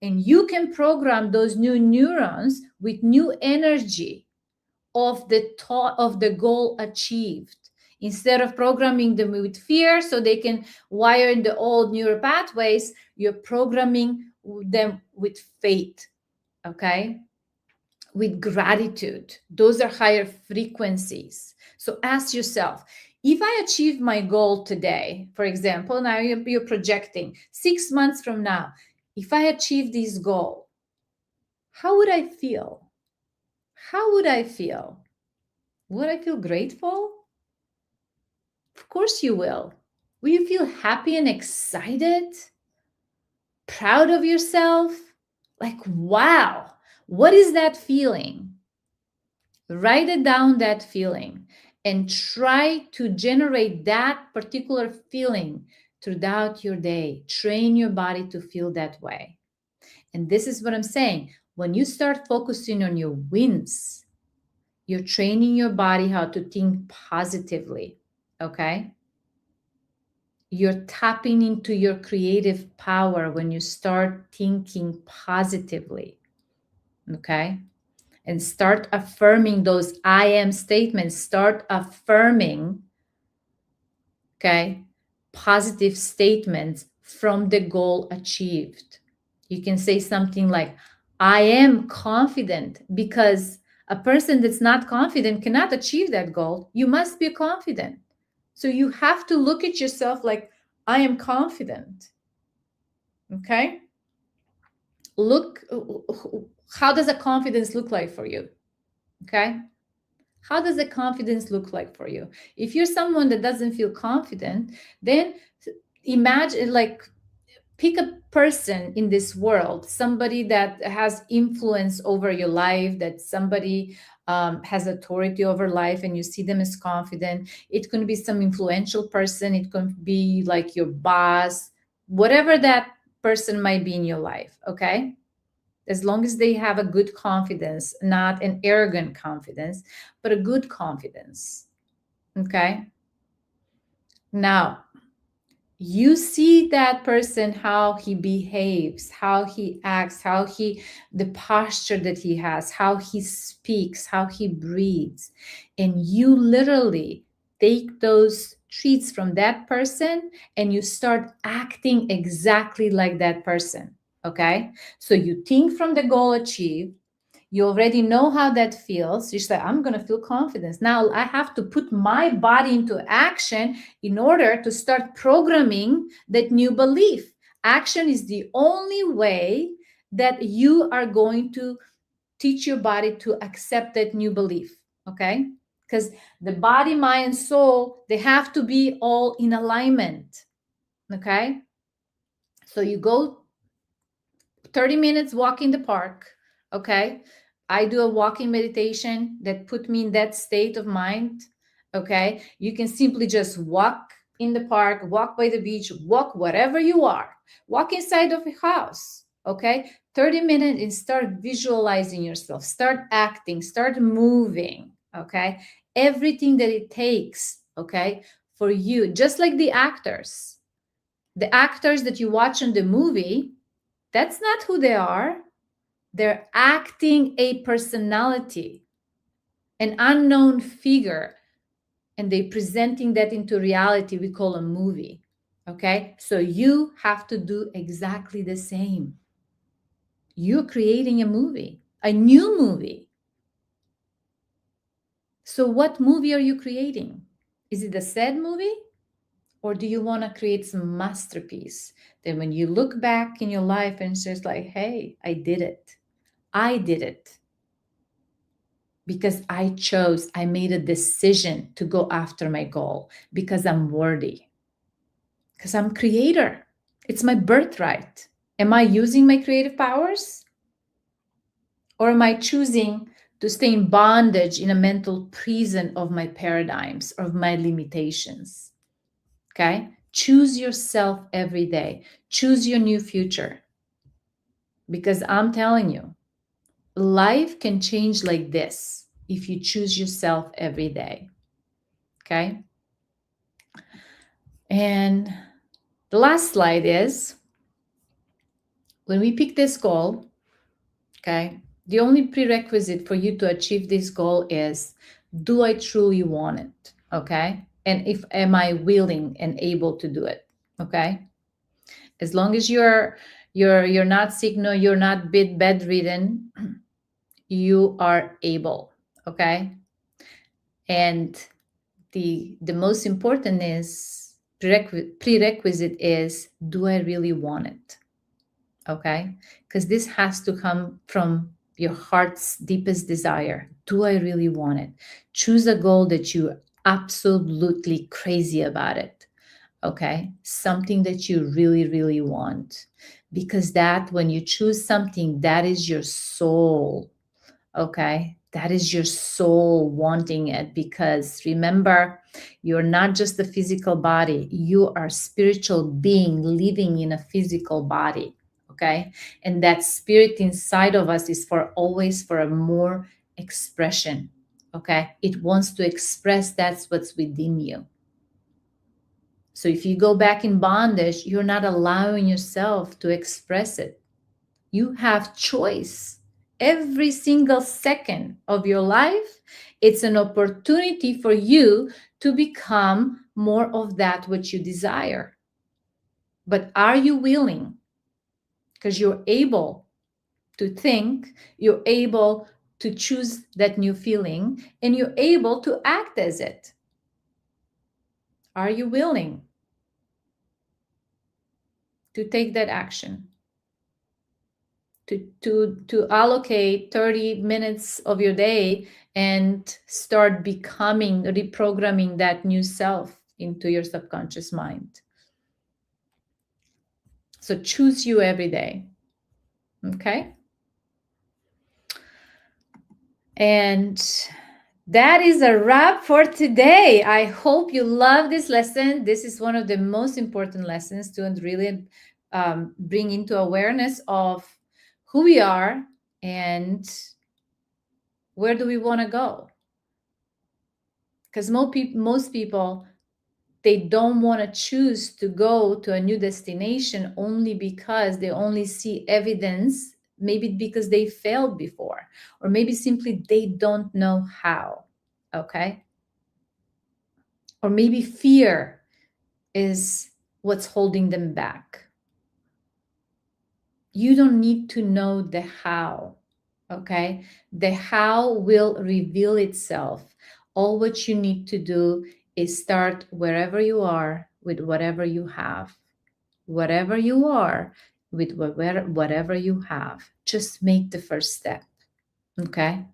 And you can program those new neurons with new energy of the thought of the goal achieved, instead of programming them with fear so they can wire in the old neural pathways. You're programming them with faith, okay, with gratitude. Those are higher frequencies. So ask yourself, if I achieve my goal today, for example, now you're projecting 6 months from now, if I achieve this goal, how would I feel? How would I feel? Would I feel grateful? Of course you will. Will you feel happy and excited? Proud of yourself? Like, wow, what is that feeling? Write it down, that feeling, and try to generate that particular feeling throughout your day. Train your body to feel that way. And this is what I'm saying. When you start focusing on your wins, you're training your body how to think positively. Okay? You're tapping into your creative power when you start thinking positively. Okay? And start affirming those I am statements. Start affirming, okay, positive statements from the goal achieved. You can say something like, I am confident, because a person that's not confident cannot achieve that goal. You must be confident. So you have to look at yourself like, I am confident. Okay? Look, how does a confidence look like for you? Okay? How does the confidence look like for you? If you're someone that doesn't feel confident, then imagine, like, pick a person in this world, somebody that has influence over your life, that somebody has authority over life, and you see them as confident. It could be some influential person. It could be like your boss, whatever that person might be in your life, okay? As long as they have a good confidence, not an arrogant confidence, but a good confidence, okay? Now, you see that person, how he behaves, how he acts, the posture that he has, how he speaks, how he breathes. And you literally take those traits from that person and you start acting exactly like that person. Okay. So you think from the goal achieved. You already know how that feels. You say, I'm going to feel confidence. Now I have to put my body into action in order to start programming that new belief. Action is the only way that you are going to teach your body to accept that new belief. Okay. Because the body, mind, and soul, they have to be all in alignment. Okay. So you go 30 minutes walk in the park. Okay. I do a walking meditation that put me in that state of mind. Okay. You can simply just walk in the park, walk by the beach, walk wherever you are, walk inside of a house. Okay. 30 minutes and start visualizing yourself, start acting, start moving. Okay. Everything that it takes. Okay. For you, just like the actors that you watch in the movie, that's not who they are. They're acting a personality, an unknown figure, and they presenting that into reality. We call a movie. Okay. So you have to do exactly the same. You're creating a movie, a new movie. So what movie are you creating? Is it a sad movie? Or do you want to create some masterpiece? Then when you look back in your life and it's just like, hey, I did it. I did it. Because I made a decision to go after my goal because I'm worthy, because I'm creator. It's my birthright. Am I using my creative powers? Or am I choosing to stay in bondage in a mental prison of my paradigms, of my limitations? Okay. Choose yourself every day. Choose your new future. Because I'm telling you, life can change like this if you choose yourself every day. Okay. And the last slide is when we pick this goal, okay, the only prerequisite for you to achieve this goal is, do I truly want it? Okay. And am I willing and able to do it? Okay. As long as you're not sick, no, you're not bedridden, you are able. Okay. And the most important is prerequisite is, do I really want it? Okay. Because this has to come from your heart's deepest desire. Do I really want it? Choose a goal that you're absolutely crazy about it. Okay. Something that you really, really want. Because that, when you choose something, that is your soul. Okay. That is your soul wanting it. Because remember, you're not just a physical body, you are a spiritual being living in a physical body. Okay. And that spirit inside of us is always for a more expression. Okay. It wants to express that's what's within you. So if you go back in bondage, you're not allowing yourself to express it. You have choice. Every single second of your life, it's an opportunity for you to become more of that which you desire. But are you willing? Because you're able to think, you're able to choose that new feeling, and you're able to act as it. Are you willing to take that action? To allocate 30 minutes of your day and start becoming, reprogramming that new self into your subconscious mind. So choose you every day. Okay. And that is a wrap for today. I hope you love this lesson. This is one of the most important lessons to really bring into awareness of who we are and where do we want to go. Because most people they don't want to choose to go to a new destination only because they only see evidence, maybe because they failed before, or maybe simply they don't know how. Okay. Or maybe fear is what's holding them back. You don't need to know the how. Okay. The how will reveal itself. All what you need to do is start wherever you are with whatever you have. Whatever you are with whatever you have. Just make the first step. Okay.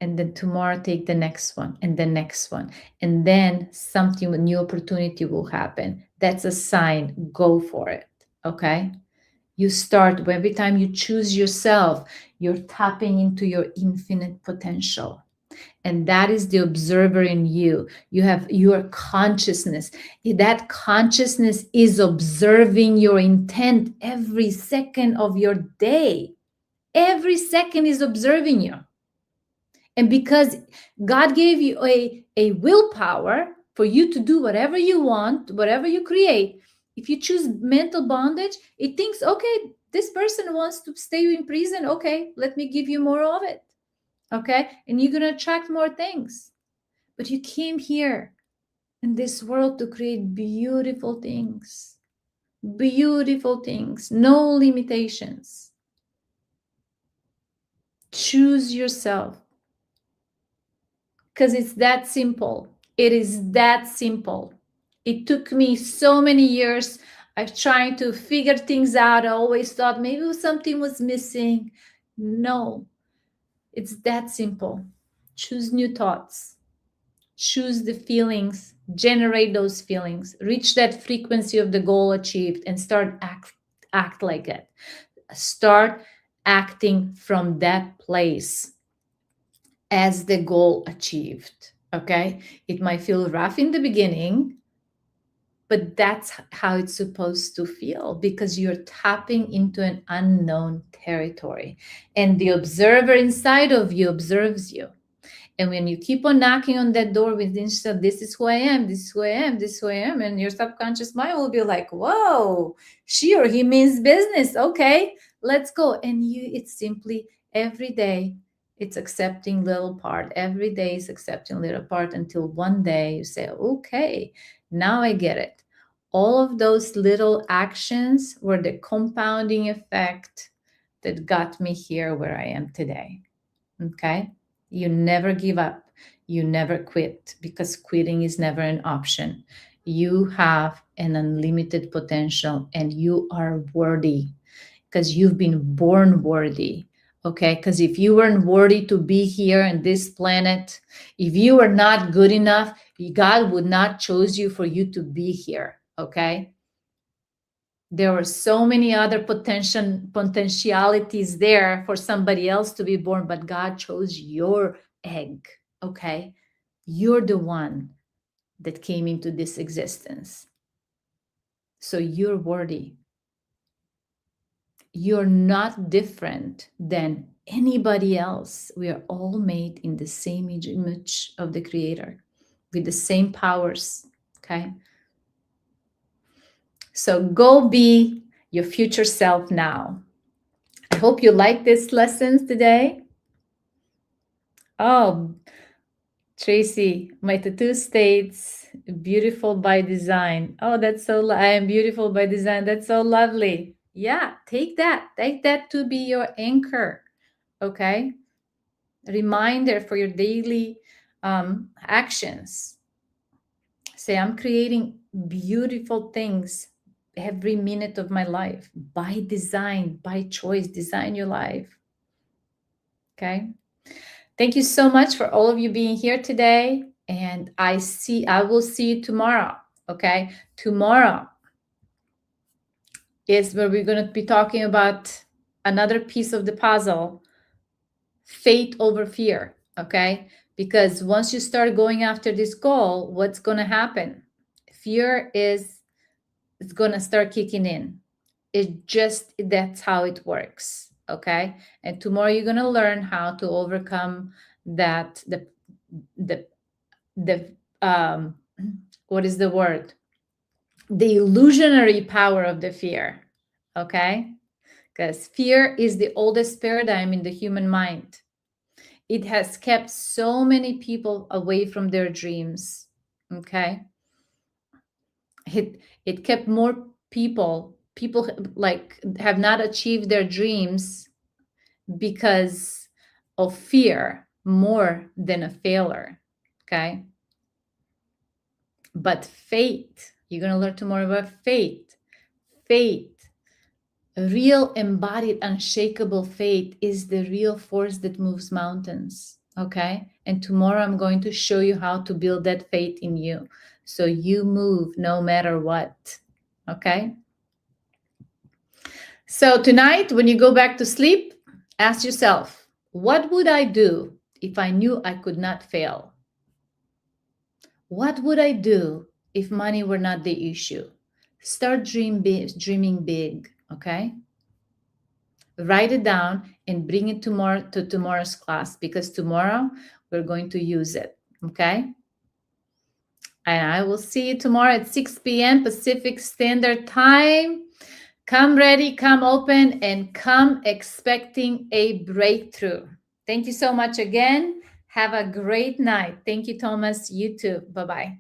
And then tomorrow take the next one and the next one. And then something, a new opportunity will happen. That's a sign. Go for it. Okay. You start every time you choose yourself, you're tapping into your infinite potential. And that is the observer in you. You have your consciousness. That consciousness is observing your intent every second of your day. Every second is observing you. And because God gave you a willpower for you to do whatever you want, whatever you create, if you choose mental bondage, it thinks, okay, this person wants to stay in prison. Okay, let me give you more of it. Okay, and you're going to attract more things. But you came here in this world to create beautiful things. Beautiful things, no limitations. Choose yourself. Because it's that simple. It is that simple. It took me so many years. I've tried to figure things out. I always thought maybe something was missing. No, it's that simple. Choose new thoughts. Choose the feelings. Generate those feelings. Reach that frequency of the goal achieved and start act like it. Start acting from that place as the goal achieved. Okay. It might feel rough in the beginning, but that's how it's supposed to feel because you're tapping into an unknown territory and the observer inside of you observes you. And when you keep on knocking on that door within yourself, this is who I am, this is who I am, this is who I am, and your subconscious mind will be like, whoa, she or he means business. Okay, let's go. And it's simply every day, it's accepting little part. Every day is accepting little part until one day you say, okay, now I get it. All of those little actions were the compounding effect that got me here where I am today. Okay. You never give up. You never quit because quitting is never an option. You have an unlimited potential and you are worthy because you've been born worthy. Okay. Because if you weren't worthy to be here in this planet, if you were not good enough, God would not choose you for you to be here. Okay. There were so many other potentialities there for somebody else to be born, but God chose your egg. Okay. You're the one that came into this existence. So you're worthy. You're not different than anybody else. We are all made in the same image of the Creator with the same powers. Okay. So go be your future self now. I hope you like these lessons today. Oh, Tracy, my tattoo states beautiful by design. Oh, that's so, I am beautiful by design. That's so lovely. Yeah, take that to be your anchor. Okay. Reminder for your daily actions. Say, I'm creating beautiful things every minute of my life by design, by choice. Design your life. Okay. Thank you so much for all of you being here today. And I will see you tomorrow. Okay. Tomorrow is where we're going to be talking about another piece of the puzzle, faith over fear. Okay. Because once you start going after this goal, what's going to happen? Fear is going to start kicking in. That's how it works. Okay. And tomorrow you're going to learn how to overcome that, the what is the word? The illusionary power of the fear, okay? Because fear is the oldest paradigm in the human mind. It has kept so many people away from their dreams, okay? It kept more people like have not achieved their dreams because of fear more than a failure, okay? But faith, you're going to learn tomorrow about faith. Faith, real embodied unshakable faith, is the real force that moves mountains, okay? And tomorrow I'm going to show you how to build that faith in you so you move no matter what, okay? So tonight, when you go back to sleep, ask yourself, what would I do if I knew I could not fail? What would I do if money were not the issue? Start dreaming big, okay? Write it down and bring it to tomorrow's class, because tomorrow we're going to use it, okay? And I will see you tomorrow at 6 p.m. Pacific Standard Time. Come ready, come open, and come expecting a breakthrough. Thank you so much again. Have a great night. Thank you, Thomas. You too. Bye-bye.